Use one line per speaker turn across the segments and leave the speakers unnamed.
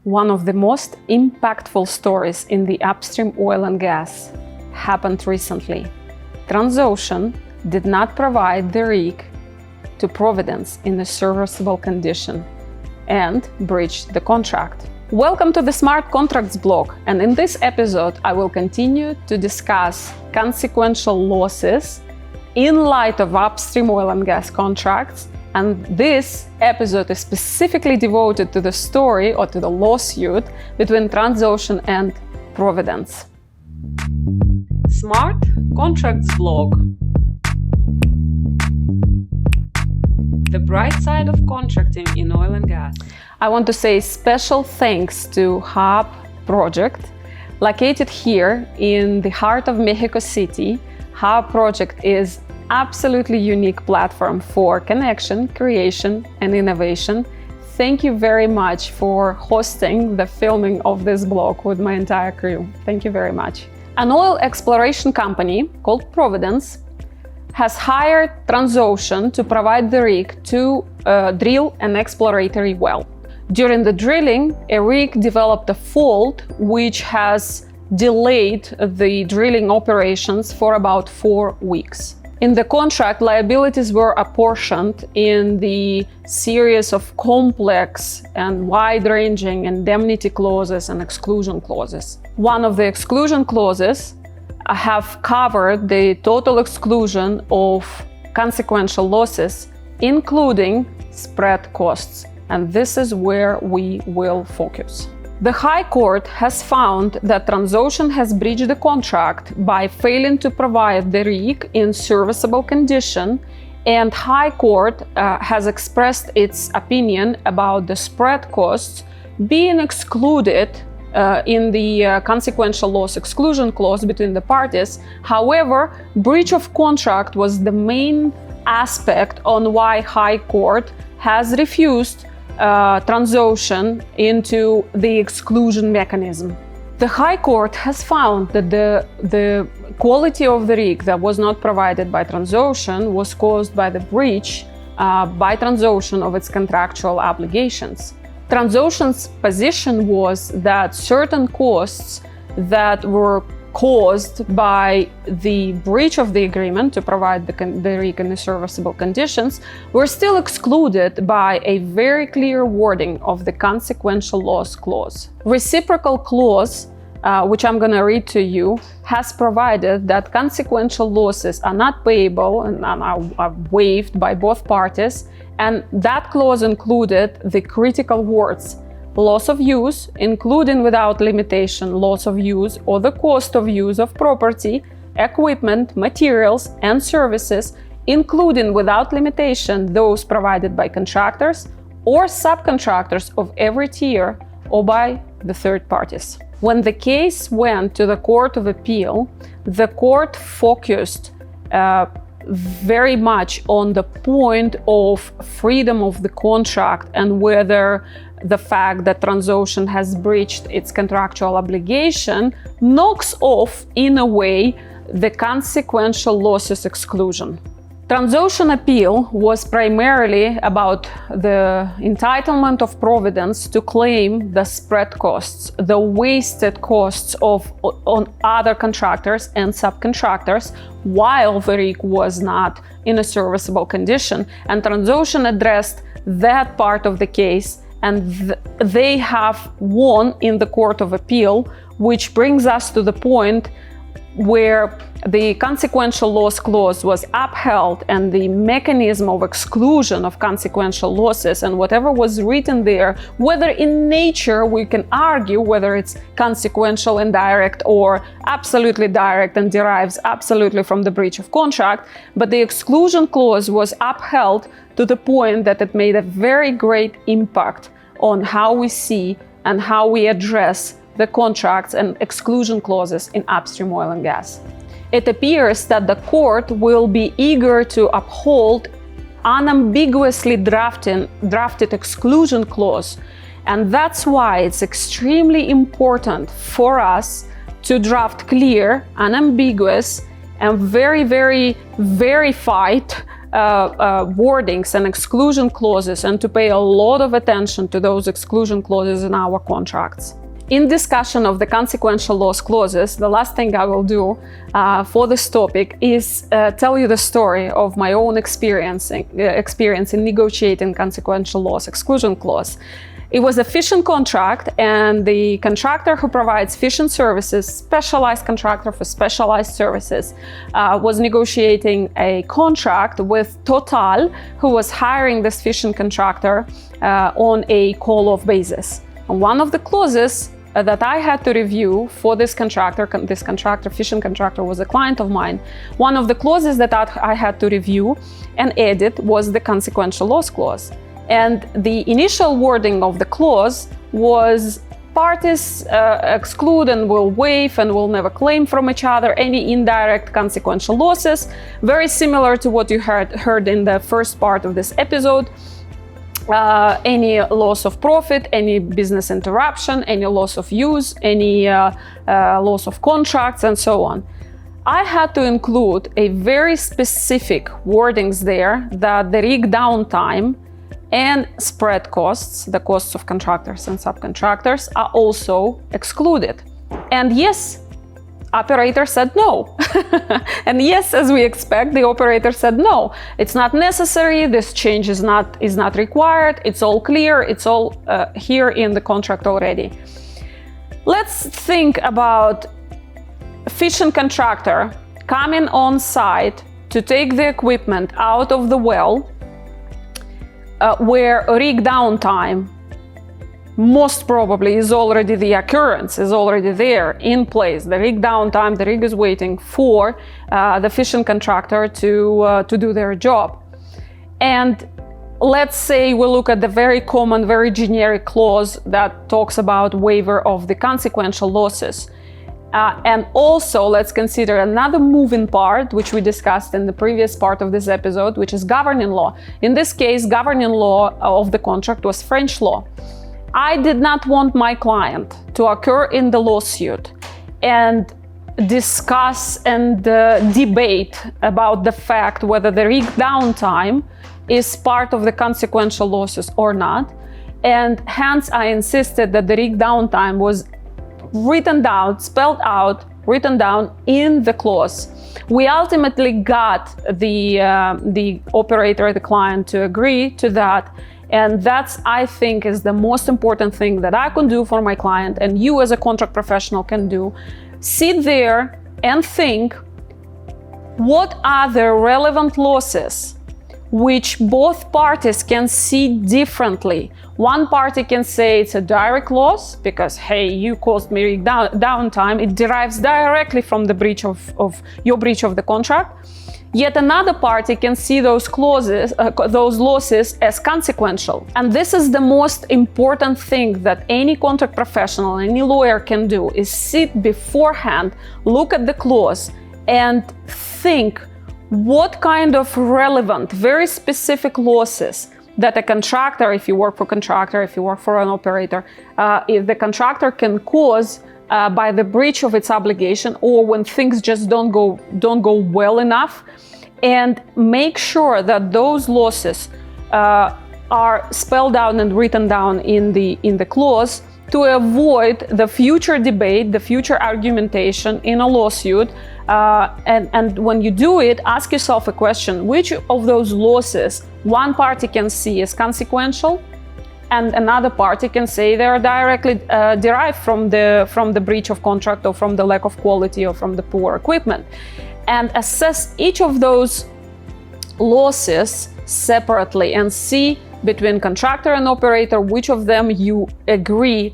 One of the most impactful stories in the upstream oil and gas happened recently. Transocean did not provide the rig to Providence in a serviceable condition and breached the contract. Welcome to the Smart Contracts blog, and in this episode I will continue to discuss consequential losses in light of upstream oil and gas contracts. And this episode is specifically devoted to the story or to the lawsuit between Transocean and Providence. Smart Contracts blog. The bright side of contracting in oil and gas. I want to say special thanks to Hub Project, located here in the heart of Mexico City. Hub Project is absolutely unique platform for connection, creation, and innovation. Thank you very much for hosting the filming of this blog with my entire crew. Thank you very much. An oil exploration company called Providence has hired Transocean to provide the rig to drill an exploratory well. During the drilling, a rig developed a fault which has delayed the drilling operations for about 4 weeks. In the contract, liabilities were apportioned in the series of complex and wide-ranging indemnity clauses and exclusion clauses. One of the exclusion clauses have covered the total exclusion of consequential losses, including spread costs, and this is where we will focus. The High Court has found that Transocean has breached the contract by failing to provide the rig in serviceable condition, and High Court has expressed its opinion about the spread costs being excluded in the consequential loss exclusion clause between the parties. However, breach of contract was the main aspect on why High Court has refused Transocean into the exclusion mechanism. The High Court has found that the quality of the rig that was not provided by Transocean was caused by the breach by Transocean of its contractual obligations. Transocean's position was that certain costs that were caused by the breach of the agreement to provide the rig in the serviceable conditions were still excluded by a very clear wording of the consequential loss clause. Reciprocal clause, which I'm going to read to you, has provided that consequential losses are not payable and are waived by both parties, and that clause included the critical words: loss of use, including without limitation loss of use or the cost of use of property, equipment, materials, and services, including without limitation those provided by contractors or subcontractors of every tier or by the third parties. When the case went to the Court of Appeal, the court focused very much on the point of freedom of the contract and whether the fact that Transocean has breached its contractual obligation knocks off, in a way, the consequential losses exclusion. Transocean appeal was primarily about the entitlement of Providence to claim the spread costs, the wasted costs on other contractors and subcontractors while the rig was not in a serviceable condition. And Transocean addressed that part of the case, and they have won in the Court of Appeal, which brings us to the point where the consequential loss clause was upheld and the mechanism of exclusion of consequential losses and whatever was written there, whether in nature we can argue whether it's consequential, indirect, or absolutely direct and derives absolutely from the breach of contract, but the exclusion clause was upheld to the point that it made a very great impact on how we see and how we address the contracts and exclusion clauses in upstream oil and gas. It appears that the court will be eager to uphold unambiguously drafted exclusion clause, and that's why it's extremely important for us to draft clear, unambiguous, and very, very verified wordings and exclusion clauses and to pay a lot of attention to those exclusion clauses in our contracts. In discussion of the consequential loss clauses, the last thing I will do for this topic is tell you the story of my own experience in negotiating consequential loss exclusion clause. It was a fishing contract, and the contractor who provides fishing services, specialized contractor for specialized services, was negotiating a contract with Total, who was hiring this fishing contractor on a call-off basis. And one of the clauses that I had to review for this contractor, fishing contractor was a client of mine, one of the clauses that I had to review and edit was the consequential loss clause. And the initial wording of the clause was parties exclude and will waive and will never claim from each other any indirect consequential losses, very similar to what you heard in the first part of this episode. Any loss of profit, any business interruption, any loss of use, any loss of contracts, and so on. I had to include a very specific wordings there that the rig downtime and spread costs, the costs of contractors and subcontractors, are also excluded. And yes, operator said no. And yes, as we expect, the operator said no. It's not necessary, this change is not required, it's all clear, it's all here in the contract already. Let's think about a fishing contractor coming on site to take the equipment out of the well, where rig downtime most probably is already the occurrence, is already there in place. The rig downtime, the rig is waiting for the fishing contractor to do their job. And let's say we look at the very common, very generic clause that talks about waiver of the consequential losses. And also let's consider another moving part, which we discussed in the previous part of this episode, which is governing law. In this case, governing law of the contract was French law. I did not want my client to occur in the lawsuit and discuss and debate about the fact whether the rig downtime is part of the consequential losses or not. And hence I insisted that the rig downtime was written down, spelled out, written down in the clause. We ultimately got the operator, the client, to agree to that. And that's, I think, is the most important thing that I can do for my client, and you as a contract professional can do. Sit there and think, what are the relevant losses which both parties can see differently? One party can say it's a direct loss because, hey, you caused me downtime. It derives directly from the breach of your breach of the contract. Yet another party can see those clauses, those losses as consequential. And this is the most important thing that any contract professional, any lawyer can do, is sit beforehand, look at the clause and think what kind of relevant, very specific losses that a contractor, if you work for a contractor, if you work for an operator, if the contractor can cause by the breach of its obligation, or when things just don't go well enough, and make sure that those losses are spelled out and written down in the clause to avoid the future debate, the future argumentation in a lawsuit. And when you do it, ask yourself a question: which of those losses one party can see as consequential, and another party can say they are directly derived from the breach of contract, or from the lack of quality, or from the poor equipment, and assess each of those losses separately and see between contractor and operator which of them you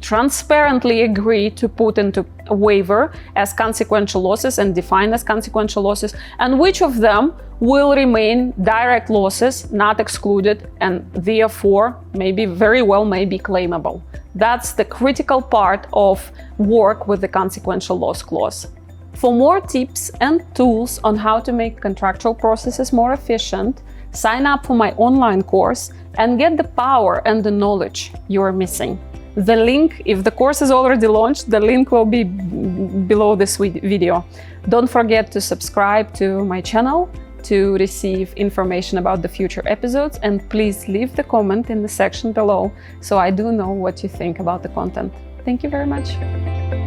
transparently agree to put into a waiver as consequential losses and define as consequential losses, and which of them will remain direct losses, not excluded, and therefore very well may be claimable. That's the critical part of work with the consequential loss clause. For more tips and tools on how to make contractual processes more efficient, sign up for my online course and get the power and the knowledge you are missing. The link, if the course is already launched, the link will be below this video. Don't forget to subscribe to my channel to receive information about the future episodes, and please leave the comment in the section below so I do know what you think about the content. Thank you very much.